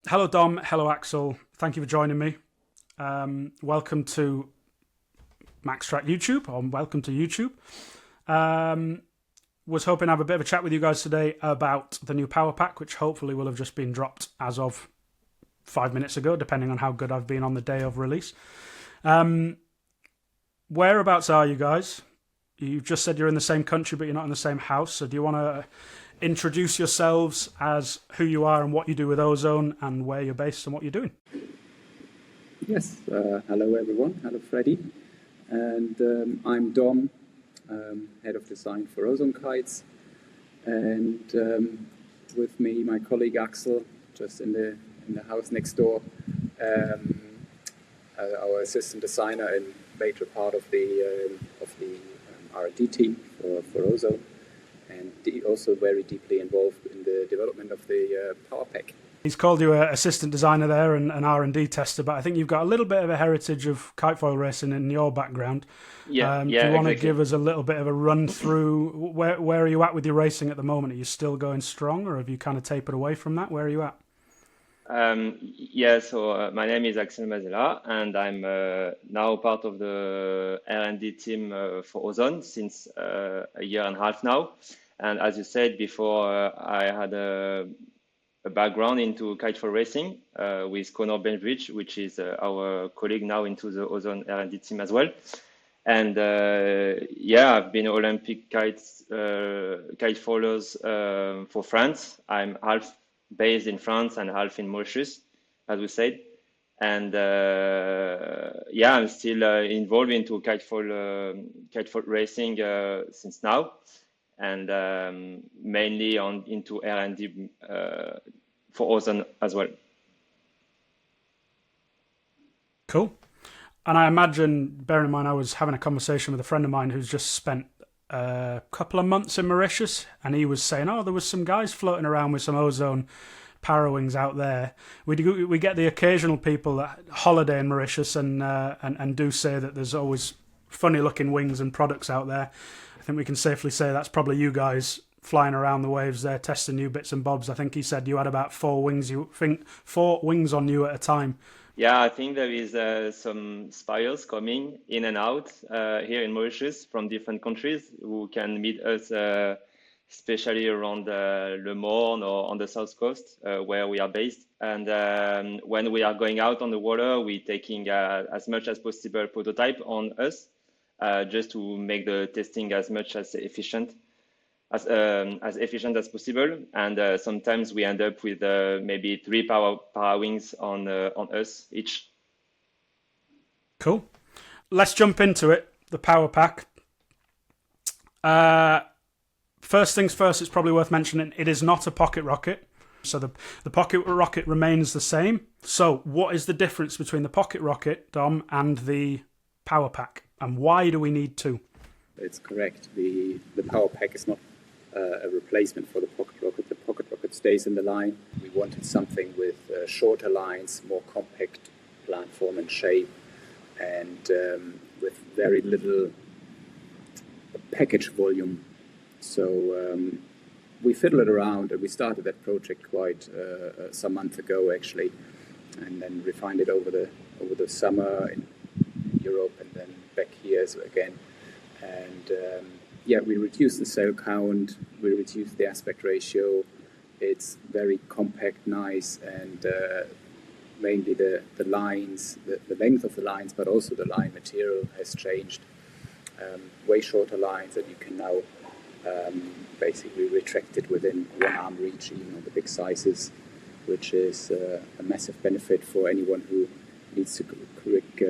Hello, Dom. Hello, Axel. Thank you for joining me. Welcome to MaxTrack YouTube, or welcome to YouTube. Was hoping to have a bit of a chat with you guys today about the new Power Pack, which hopefully will have just been dropped as of 5 minutes ago, depending on how good I've been on the day of release. Whereabouts are you guys? You've just said you're in the same country, but you're not in the same house. So do you want to introduce yourselves as who you are and what you do with Ozone and where you're based and what you're doing? Yes, hello everyone. Hello Freddie. And I'm Dom, head of design for Ozone Kites. And with me, my colleague Axel, just in the house next door, our assistant designer and major part of the R&D team for Ozone, and also very deeply involved in the development of the Power Pack. He's called you an assistant designer there and an R&D tester, but I think you've got a little bit of a heritage of kitefoil racing in your background. Do you want exactly. to give us a little bit of a run through? Where are you at with your racing at the moment? Are you still going strong, or have you kind of tapered away from that? Where are you at? So my name is Axel Mazella, and I'm now part of the R&D team for Ozone since a year and a half now. And as you said before, I had a background into kitefoil racing with Connor Benbridge, which is our colleague now into the Ozone R&D team as well. And I've been Olympic kitefoilers for France. I'm half based in France and half in Mauritius, as we said. And I'm still involved into kitefoil racing since now, and mainly into R&D for Ozone as well. Cool. And I imagine, bearing in mind, I was having a conversation with a friend of mine who's just spent a couple of months in Mauritius, and he was saying, there was some guys floating around with some Ozone Parawings out there. We get the occasional people that holiday in Mauritius and do say that there's always funny looking wings and products out there. I think we can safely say that's probably you guys flying around the waves there, testing new bits and bobs. I think he said you had about 4 wings. Four wings on you at a time. Yeah, I think there is some spires coming in and out here in Mauritius from different countries who can meet us, especially around Le Morne or on the south coast where we are based. And when we are going out on the water, we're taking as much as possible prototype on us, just to make the testing as much as efficient as possible. And sometimes we end up with maybe 3 Parawings on us each. Cool. Let's jump into it. The Power Pack. First things first, it's probably worth mentioning it is not a pocket rocket. So the pocket rocket remains the same. So what is the difference between the pocket rocket, Dom, and the Power Pack? And why do we need 2? It's correct. The Power Pack is not a replacement for the pocket rocket. The pocket rocket stays in the line. We wanted something with shorter lines, more compact plant form and shape, and with very little package volume. So we fiddled around, and we started that project quite some months ago actually, and then refined it over the summer in Europe and then back here again. And we reduced the cell count, we reduced the aspect ratio. It's very compact, nice, and mainly the lines, the length of the lines, but also the line material has changed. Way shorter lines that you can now basically retract it within 1 arm reach, even on the big sizes, which is a massive benefit for anyone who needs to quick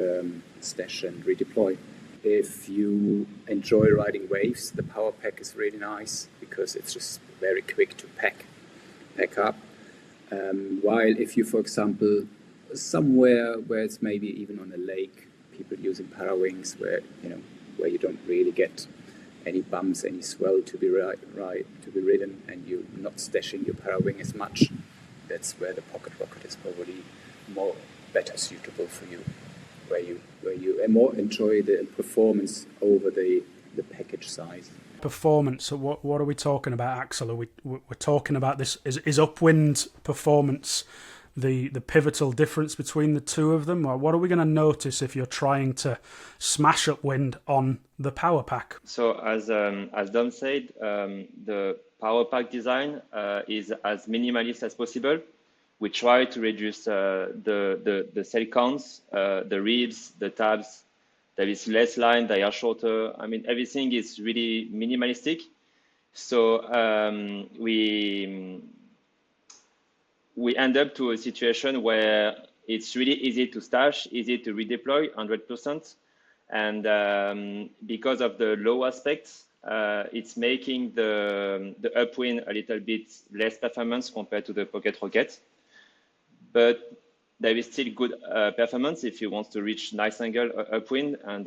stash and redeploy. If you enjoy riding waves, the Power Pack is really nice because it's just very quick to pack up. While if you, for example, somewhere where it's maybe even on a lake, people using Parawings where you don't really get any bumps, any swell to be ridden, and you're not stashing your Parawing as much, that's where the pocket rocket is probably better suitable for you, where you more enjoy the performance over the package size. Performance. So what are we talking about, Axel? We're talking about this is Upwind performance the pivotal difference between the two of them? Or what are we going to notice if you're trying to smash upwind on the Powerpack? So as Dom said, the Powerpack design is as minimalist as possible. We try to reduce the cell counts, the ribs, the tabs. There is less line, they are shorter. I mean, everything is really minimalistic. So we end up to a situation where it's really easy to stash, easy to redeploy 100%. And because of the low aspects, it's making the upwind a little bit less performance compared to the pocket rocket. But there is still good performance if you want to reach nice angle upwind, and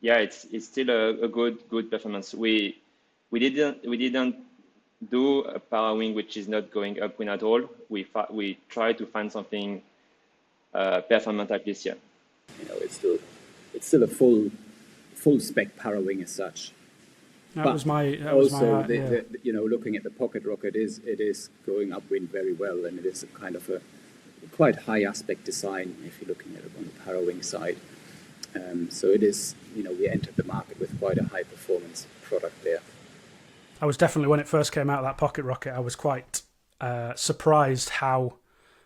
yeah, it's still a good performance. We didn't do a Parawing which is not going upwind at all. We try to find something performant at least, yeah. You know, it's still a full spec Parawing as such. That was my you know, looking at the pocket rocket, it is going upwind very well, and it is a kind of a quite high aspect design if you're looking at it on the Parawing side. So it is, you know, we entered the market with quite a high performance product there. I was definitely, when it first came out, that pocket rocket, I was quite surprised how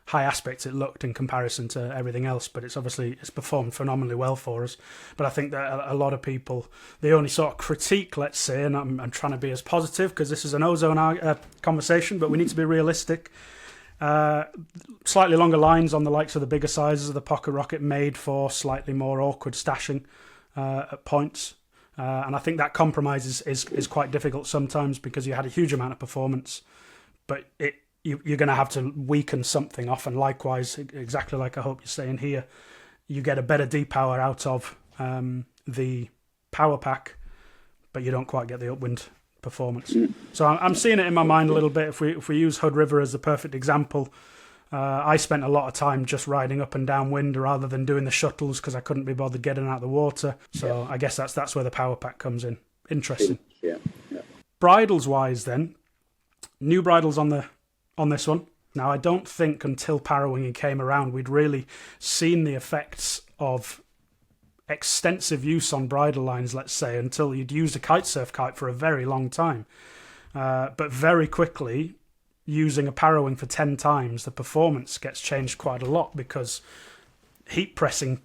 high aspect it looked in comparison to everything else, but it's performed phenomenally well for us. But I think that a lot of people, the only sort of critique, let's say, and I'm trying to be as positive because this is an ozone conversation, but we need to be realistic. Slightly longer lines on the likes of the bigger sizes of the pocket rocket, made for slightly more awkward stashing at points. And I think that compromise is quite difficult sometimes because you had a huge amount of performance, but you're going to have to weaken something off. And likewise, exactly like I hope you're saying here, you get a better depower out of the Powerpack, but you don't quite get the upwind performance. So I'm seeing it in my mind a little bit. If we use Hood River as the perfect example, I spent a lot of time just riding up and down wind rather than doing the shuttles because I couldn't be bothered getting out of the water. So I guess that's where the Powerpack comes in. Interesting. Yeah. Bridles wise then, new bridles on this one. Now, I don't think until Parawing came around we'd really seen the effects of extensive use on bridle lines, let's say, until you'd used a kitesurf kite for a very long time. But very quickly, using a Parawing for 10 times, the performance gets changed quite a lot because heat pressing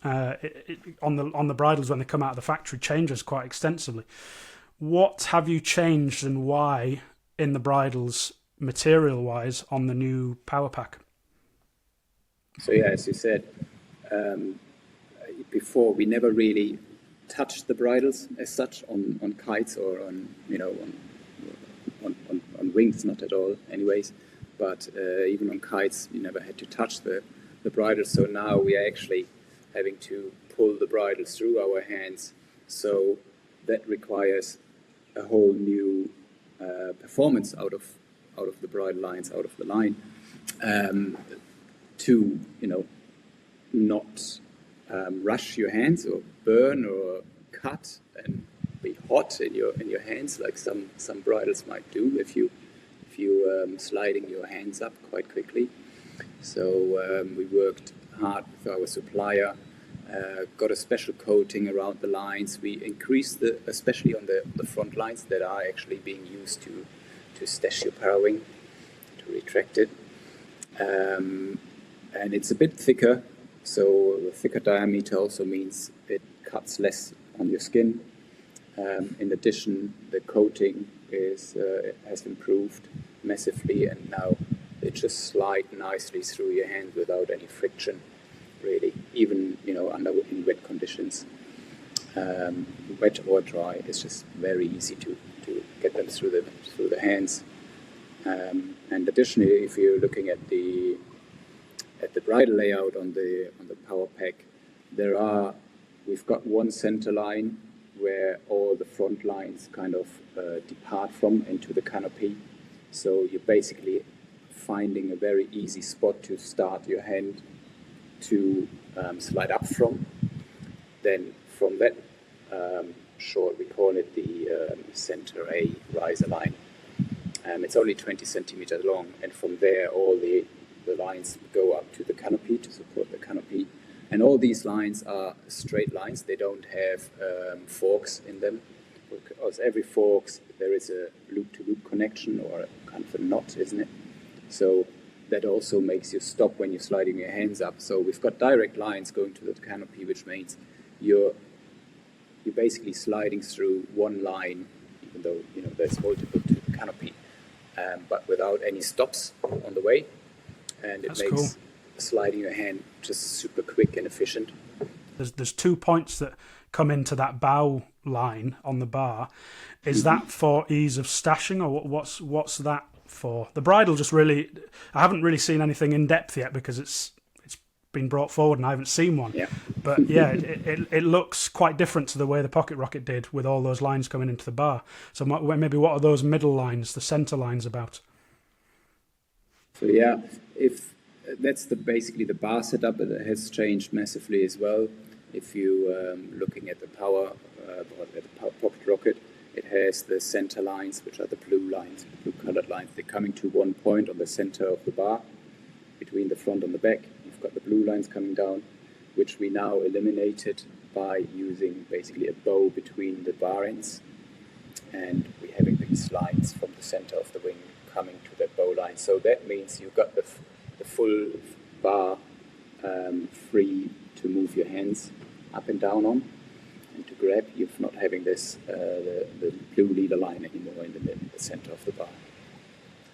on the bridles when they come out of the factory changes quite extensively. What have you changed and why in the bridles material-wise on the new Powerpack? So yeah, as you said, before we never really touched the bridles as such on kites or on wings, not at all anyways, but even on kites you never had to touch the bridles. So now we are actually having to pull the bridles through our hands, so that requires a whole new performance out of the bridle lines, out of the line, to not rush your hands or burn or cut and be hot in your hands like some bridles might do if you sliding your hands up quite quickly. So we worked hard with our supplier, got a special coating around the lines. We increased especially on the front lines that are actually being used to stash your Parawing, to retract it. And it's a bit thicker, so the thicker diameter also means it cuts less on your skin. In addition, the coating has improved massively, and now it just slides nicely through your hand without any friction, really, even in wet conditions. Wet or dry, it's just very easy to get them through the hands. And additionally, if you're looking at the bridle layout on the Powerpack, we've got one center line where all the front lines kind of depart from into the canopy. So you're basically finding a very easy spot to start your hand to slide up from. Then from that short, we call it the center A riser line. It's only 20 centimeters long, and from there all the lines go up to the canopy to support the canopy. And all these lines are straight lines. They don't have forks in them, because every forks there is a loop-to-loop connection or a kind of a knot, isn't it? So that also makes you stop when you're sliding your hands up. So we've got direct lines going to the canopy, which means you're basically sliding through one line, even though there's multiple to the canopy, but without any stops on the way, and it That's makes cool. sliding your hand just super quick and efficient. There's 2 points that come into that bow line on the bar. Is that for ease of stashing, or what's that for? The bridle just really, I haven't really seen anything in depth yet because it's been brought forward and I haven't seen one. Yeah. But yeah, it looks quite different to the way the Pocket Rocket did with all those lines coming into the bar. So maybe what are those middle lines, the center lines about? So yeah, if that's basically the bar setup, that has changed massively as well. If you looking at the Pocket Rocket, it has the center lines, which are the blue lines, blue colored lines. They're coming to one point on the center of the bar, between the front and the back. You've got the blue lines coming down, which we now eliminated by using basically a bow between the bar ends, and we're having these lines from the center of the wing coming to that bow line. So that means you've got the full bar free to move your hands up and down on and to grab. You're not having this the blue leader line anymore in the center of the bar.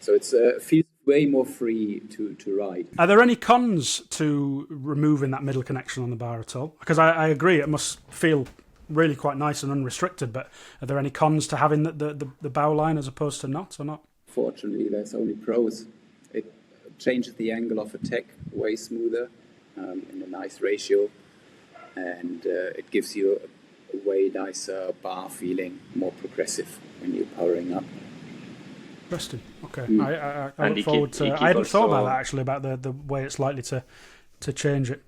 So it feels way more free to ride. Are there any cons to removing that middle connection on the bar at all? Because I agree, it must feel really quite nice and unrestricted, but are there any cons to having the bow line as opposed to not, or not? Fortunately, there's only pros. It changes the angle of attack way smoother in a nice ratio, and it gives you a way nicer bar feeling, more progressive when you're powering up. Interesting. Okay. I look forward to. I hadn't thought about that actually, about the way it's likely to change it.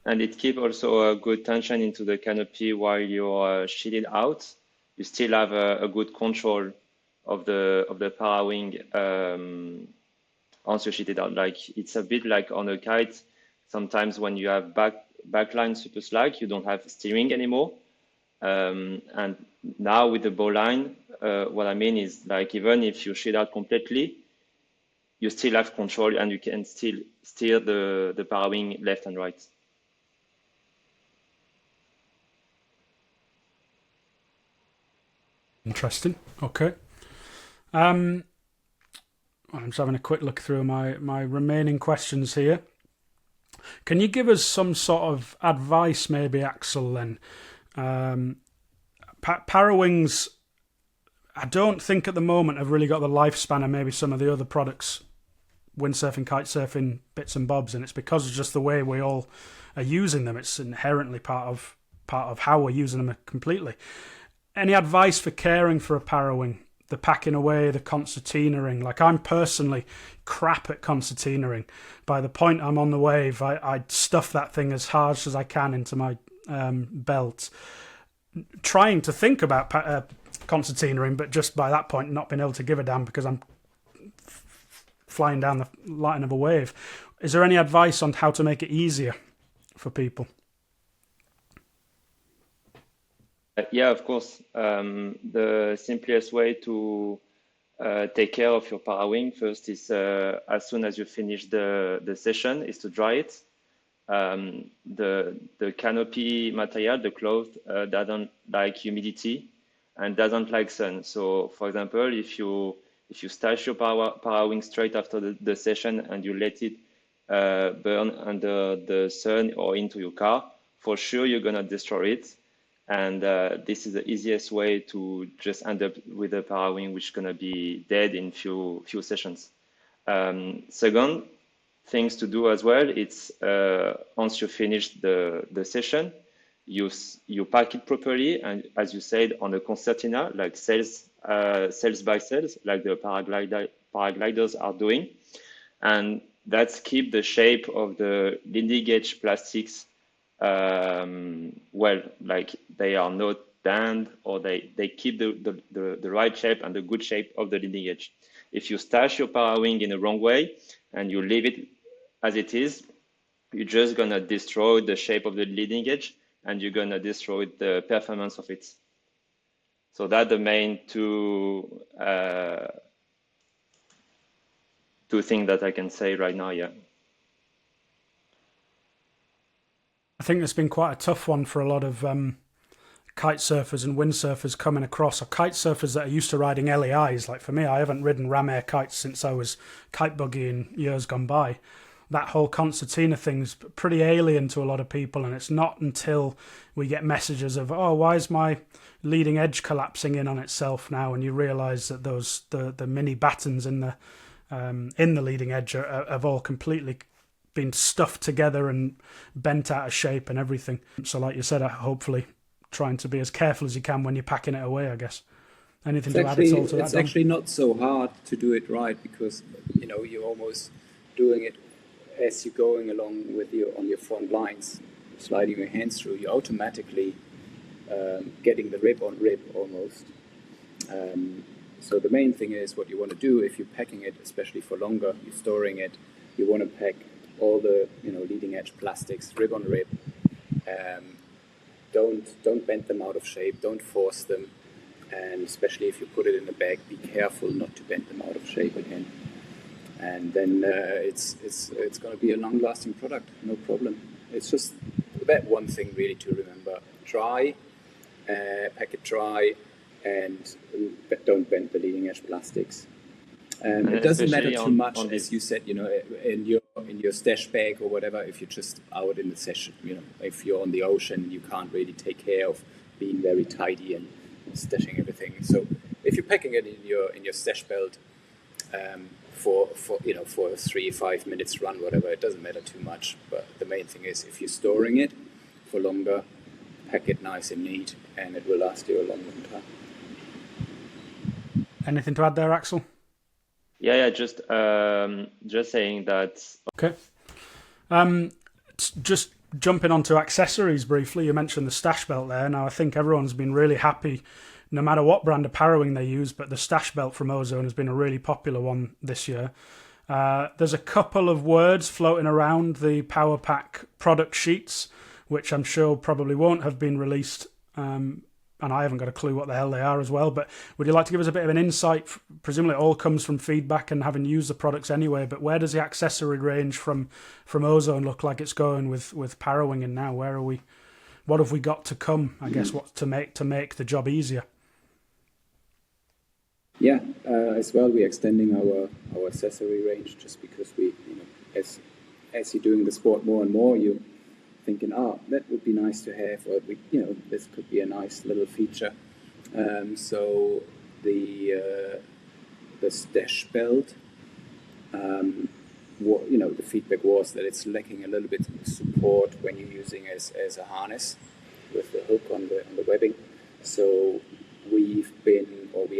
And it keeps also a good tension into the canopy while you're sheeted out. You still have a good control of the Parawing once you're sheeted out. Like it's a bit like on a kite. Sometimes when you have backline super slack, you don't have steering anymore. And now with the bow line, what I mean is, like, even if you sheet out completely, you still have control and you can still steer the Parawing left and right. Interesting. Okay. I'm just having a quick look through my remaining questions here. Can you give us some sort of advice, maybe, Axel, then? Parawings, I don't think at the moment have really got the lifespan of maybe some of the other products, windsurfing, kite surfing, bits and bobs, and it's because of just the way we all are using them. It's inherently part of how we're using them completely. Any advice for caring for a Parawing? The packing away, the concertinaing. Like, I'm personally crap at concertinaing. By the point I'm on the wave, I stuff that thing as hard as I can into my belt, trying to think about concertinaing, but just by that point not being able to give a damn because I'm flying down the line of a wave. Is there any advice on how to make it easier for people? Yeah, of course. The simplest way to take care of your Parawing first is as soon as you finish the session is to dry it. The canopy material, the cloth, doesn't like humidity and doesn't like sun. So, for example, if you stash your Parawing straight after the session and you let it burn under the sun or into your car, for sure you're gonna destroy it. And this is the easiest way to just end up with a Parawing which is gonna be dead in few sessions. Second things to do as well, it's once you finish the session, you pack it properly, and as you said, on a concertina, like sails by sails, like the paragliders are doing, and that's keep the shape of the leading edge plastics well, like they are not bent, or they keep the right shape and the good shape of the leading edge. if you stash your Parawing in the wrong way and you leave it as it is, you're just gonna destroy the shape of the leading edge and you're gonna destroy the performance of it. So that's the main two things that I can say right now, yeah. I think it's been quite a tough one for a lot of kite surfers and windsurfers coming across, or kite surfers that are used to riding LEIs. Like for me, I haven't ridden ram air kites since I was kite buggying years gone by. That whole concertina thing's pretty alien to a lot of people, and it's not until we get messages of, oh, why is my leading edge collapsing in on itself now, and you realise that those the mini battens in the leading edge have all completely been stuffed together and bent out of shape and everything. So like you said, hopefully trying to be as careful as you can when you're packing it away, I guess. Anything to add at all to that? It's actually not so hard to do it right, because you're almost doing it as you're going along on your front lines, sliding your hands through. You're automatically getting the rib on rib almost. So the main thing is, what you want to do if you're packing it, especially for longer, you're storing it, you want to pack all the leading edge plastics rib on rib. Don't bend them out of shape, don't force them, and especially if you put it in a bag, be careful not to bend them out of shape again. And then it's going to be a long-lasting product, no problem. It's just that one thing really to remember: dry, pack it dry, and don't bend the leading edge plastics. It doesn't matter too much, as you said, in your stash bag or whatever. If you're just out in the session, if you're on the ocean, you can't really take care of being very tidy and stashing everything. So if you're packing it in your stash belt for 3-5 minutes run, whatever, it doesn't matter too much. But the main thing is, if you're storing it for longer, pack it nice and neat, and it will last you a long time. Anything to add there, Axel? Yeah, just saying that. Okay. Just jumping onto accessories briefly, you mentioned the stash belt there. Now, I think everyone's been really happy, no matter what brand of Parawing they use, but the stash belt from Ozone has been a really popular one this year. There's a couple of words floating around the Powerpack product sheets, which I'm sure probably won't have been released, and I haven't got a clue what the hell they are as well. But would you like to give us a bit of an insight? Presumably it all comes from feedback and having used the products anyway, but where does the accessory range from Ozone look like it's going with Parawing, and now where are we? What have we got to come? I guess what to make the job easier. Yeah, as well, we're extending our accessory range, just because we, as you're doing the sport more and more, you're thinking, that would be nice to have, or this could be a nice little feature. So the stash belt, the feedback was that it's lacking a little bit of support when you're using it as a harness with the hook on the webbing. So we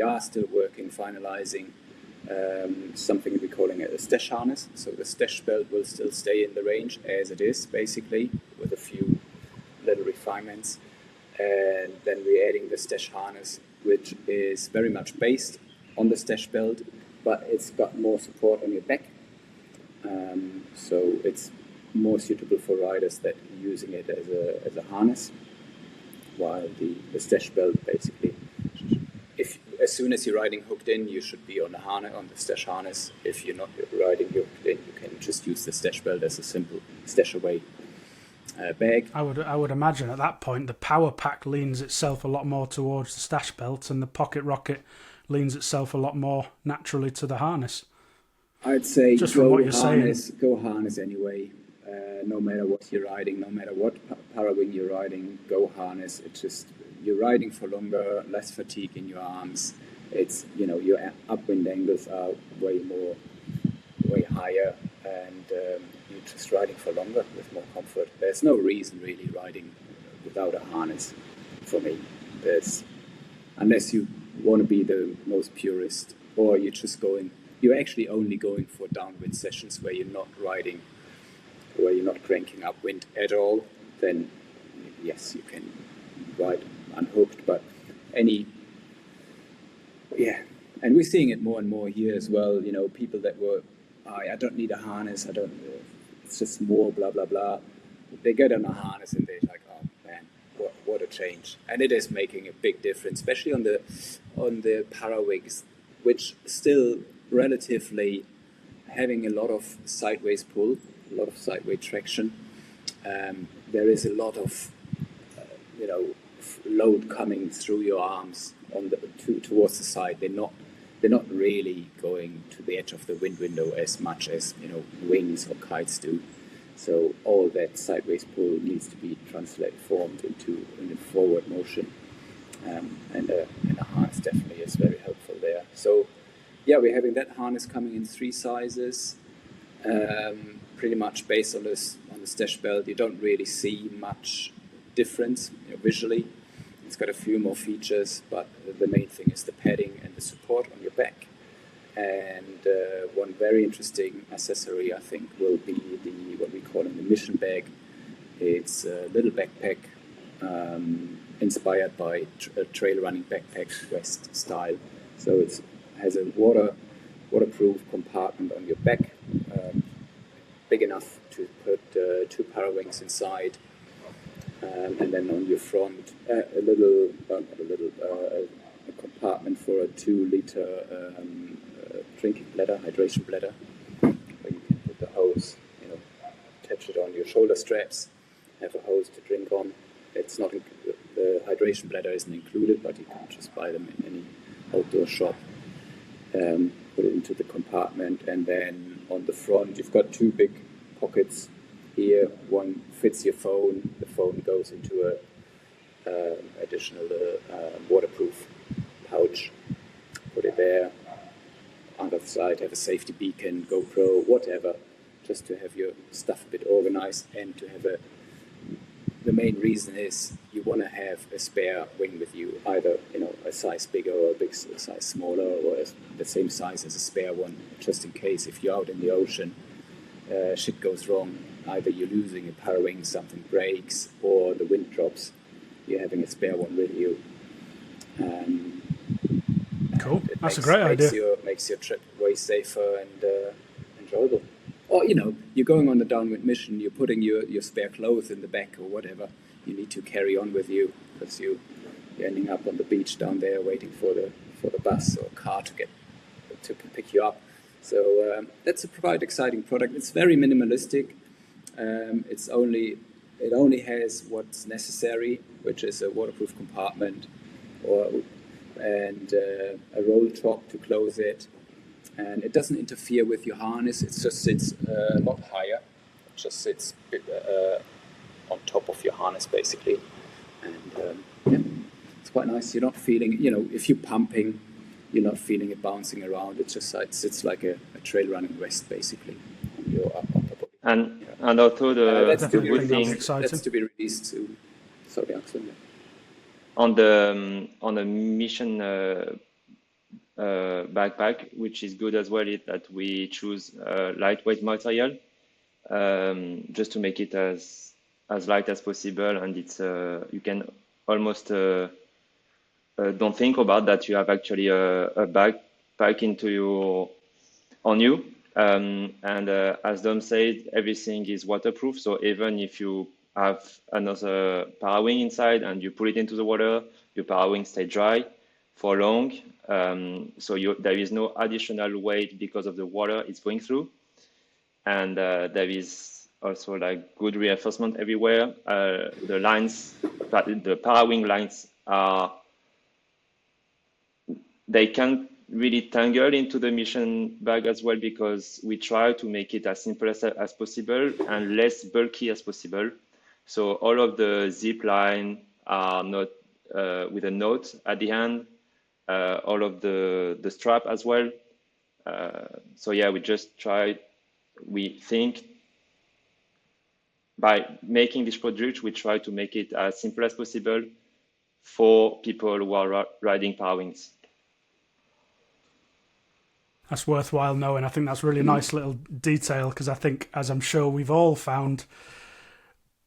are still finalizing something we're calling a stash harness. So the stash belt will still stay in the range as it is, basically, with a few little refinements. And then we're adding the stash harness, which is very much based on the stash belt, but it's got more support on your back. So it's more suitable for riders that are using it as a harness, while the stash belt basically, as soon as you're riding hooked in, you should be on the stash harness. If you're not riding hooked in, you can just use the stash belt as a simple stash away bag. I would imagine at that point the Powerpack leans itself a lot more towards the stash belt, and the Pocket Rocket leans itself a lot more naturally to the harness. I'd say just from what you're saying, go harness anyway. No matter what you're riding, no matter what Parawing you're riding, go harness. It's just, you're riding for longer, less fatigue in your arms. It's, your upwind angles are way higher, and you're just riding for longer with more comfort. There's no reason really riding without a harness for me. Unless you want to be the most purist, or you're actually only going for downwind sessions where you're not cranking upwind at all, then yes, you can ride unhooked. But And we're seeing it more and more here as well. You know, people that were, I don't need a harness. It's just more blah blah blah. They get on a harness and they're like, oh man, what a change! And it is making a big difference, especially on the Parawings, which still relatively having a lot of sideways pull, a lot of sideways traction. There is a lot of load coming through your arms on towards the side. They're not really going to the edge of the wind window as much as wings or kites do. So all that sideways pull needs to be transformed into a forward motion, and a harness definitely is very helpful there. So yeah, we're having that harness coming in 3 sizes, pretty much based on the stash belt. You don't really see much difference visually. It's got a few more features, but the main thing is the padding and the support on your back. And one very interesting accessory, I think, will be what we call the mission bag. It's a little backpack inspired by a trail running backpack West style. So it has a waterproof compartment on your back, big enough to put 2 Parawings inside. And then on your front, a compartment for a 2-liter drinking bladder, hydration bladder, where you can put the hose, attach it on your shoulder straps, have a hose to drink on. It's not the hydration bladder isn't included, but you can just buy them in any outdoor shop. Put it into the compartment, and then on the front you've got 2 big pockets. Here, one fits your phone. The phone goes into a additional waterproof pouch. Put it there. On the side, have a safety beacon, GoPro, whatever, just to have your stuff a bit organized, and to have the main reason is you want to have a spare wing with you, either a size bigger or a size smaller, or the same size as a spare one, just in case if you're out in the ocean, shit goes wrong. Either you're losing a Parawing, something breaks, or the wind drops. You're having a spare one with you. Cool. That's a great idea. Makes your trip way safer and enjoyable. Or you're going on a downwind mission. You're putting your spare clothes in the back or whatever you need to carry on with you, because you're ending up on the beach down there waiting for the bus or car to pick you up. So that's a quite exciting product. It's very minimalistic. It only has what's necessary, which is a waterproof compartment and a roll top to close it. And it doesn't interfere with your harness. It just sits a lot higher. It just sits on top of your harness, basically. And it's quite nice. You're not feeling, if you're pumping, you're not feeling it bouncing around. It just sits like a trail running vest, basically, on your upper body. And also that's the good thing that's to be released soon. Sorry, Axel. on the mission backpack, which is good as well, is that we choose lightweight material, just to make it as light as possible, and it's you can almost don't think about that you have actually a backpack on you. And as Dom said, everything is waterproof. So even if you have another Parawing inside and you put it into the water, your Parawing stay dry for long. So there is no additional weight because of the water it's going through. And there is also like good reinforcement everywhere. The Parawing lines they can really tangle into the mission bag as well, because we try to make it as simple as possible and less bulky as possible. So all of the zip line are not with a knot at the end, all of the strap as well. So yeah, we think by making this product, we try to make it as simple as possible for people who are riding Parawings. That's worthwhile knowing. I think that's really nice little detail, because I think, as I'm sure we've all found,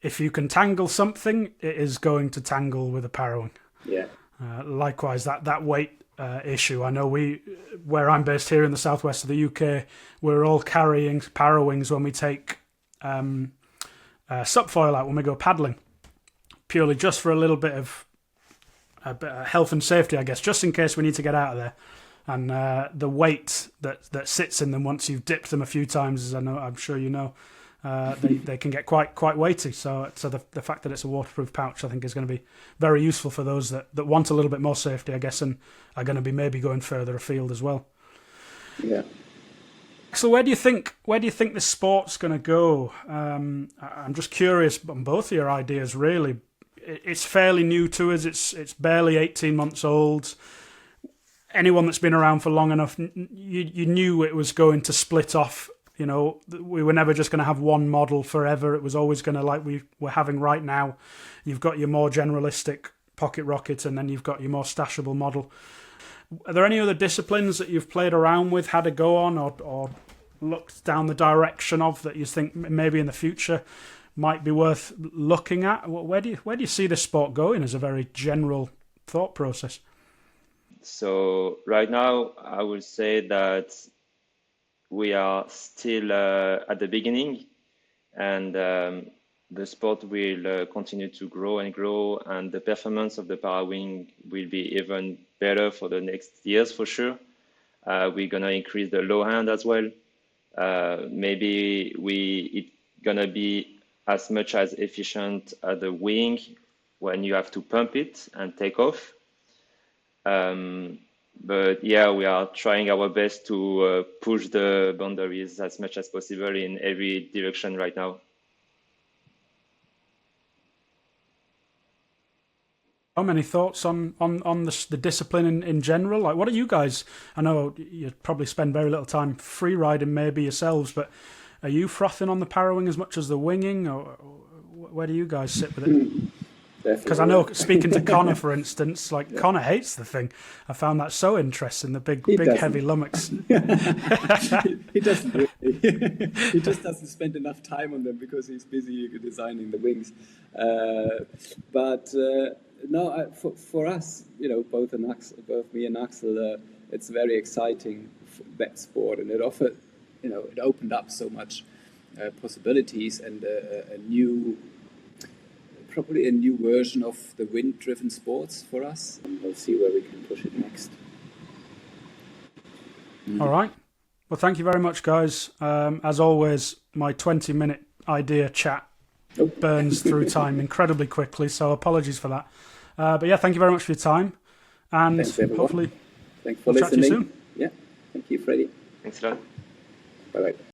if you can tangle something, it is going to tangle with a Parawing. Yeah. Likewise, that weight issue. I know where I'm based here in the southwest of the UK, we're all carrying Parawings when we take subfoil out when we go paddling, purely just for a little bit of health and safety, I guess, just in case we need to get out of there. And the weight that sits in them once you've dipped them a few times, as I'm sure you know, they can get quite weighty. So the fact that it's a waterproof pouch, I think, is going to be very useful for those that want a little bit more safety, I guess, and are going to be maybe going further afield as well. Yeah. So where do you think this sport's going to go? I'm just curious on both of your ideas, really. It's fairly new to us. It's barely 18 months old. Anyone that's been around for long enough, you knew it was going to split off. You know, we were never just going to have one model forever. It was always going to, like we're having right now. You've got your more generalistic pocket rocket, and then you've got your more stashable model. Are there any other disciplines that you've played around with, had a go on, or looked down the direction of that you think maybe in the future might be worth looking at? Where do you see this sport going as a very general thought process? So right now, I would say that we are still at the beginning, and the sport will continue to grow and grow, and the performance of the Parawing will be even better for the next years for sure. We're gonna increase the low hand as well. Maybe it's gonna be as much as efficient as the wing when you have to pump it and take off. But yeah, we are trying our best to push the boundaries as much as possible in every direction right now. Any thoughts on the discipline in general? Like, what are you guys? I know you probably spend very little time free riding, maybe yourselves, but are you frothing on the Parawing as much as the winging, or where do you guys sit with it? Because I know, speaking to Connor, for instance, like Connor hates the thing. I found that so interesting, the big heavy lummox. He doesn't really. He just doesn't spend enough time on them because he's busy designing the wings. No, for us, you know, both me and Axel, it's very exciting, that sport, and it offered, you know, it opened up so much possibilities and probably a new version of the wind-driven sports for us. And we'll see where we can push it next. All right. Well, thank you very much, guys. As always, my 20-minute idea chat burns through time incredibly quickly, so apologies for that. But yeah, thank you very much for your time, and hopefully thanks for we'll listening. Chat to you soon. Yeah, thank you, Freddie. Thanks a lot. Bye-bye.